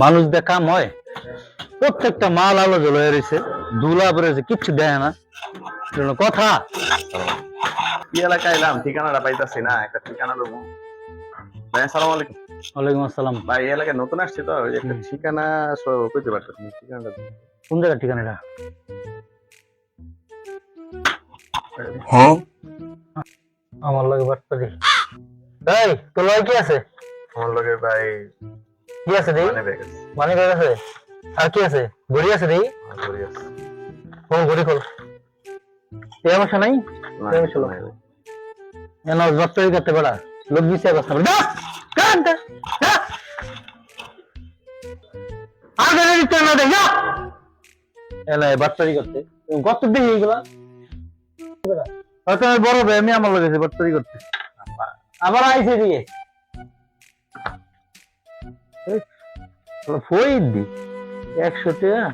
মানুষ দেখা ময় প্রত্যেকটা মাল আলো জ্বলে রয়েছে, ধুলা পড়েছে, কিচ্ছু দেয় না। কথা কি এলাকায় এলাম, ঠিকানাটা পাইতাছি না, একটা ঠিকানা দেবো। ভাই আসসালামু আলাইকুম। ওয়ালাইকুম আসসালাম। ভাই এই এলাকায় নতুন আসছি তো, ওই একটা ঠিকানা কইতে পারতেছি না, ঠিকানাটা দিন। কোন জায়গার ঠিকানাটা? আমার লগে বাটপারি। এই তোর লগে কি আছে? আমার লগে ভাই কি আছে রে? মানে বেগেছে, মানে ব্যাগ আছে। আর কি আছে? ঘড়ি আছে রে? ঘড়ি আছে। কোন ঘড়ি খোল। এই অবস্থা নাই? না, এই অবস্থা নাই ভাই। এন বাটপারি করতে পারা লোক দিছে অবস্থা বল। কান্তা আগে দিতে না দে যা। এলা বাটপারি করতে কত দিন এইগুলা হয়তো বড় ভাই আমি আমার লগে বাটপারি করতে আবার আইছে দিয়ে ফইদ দি 100 টাকা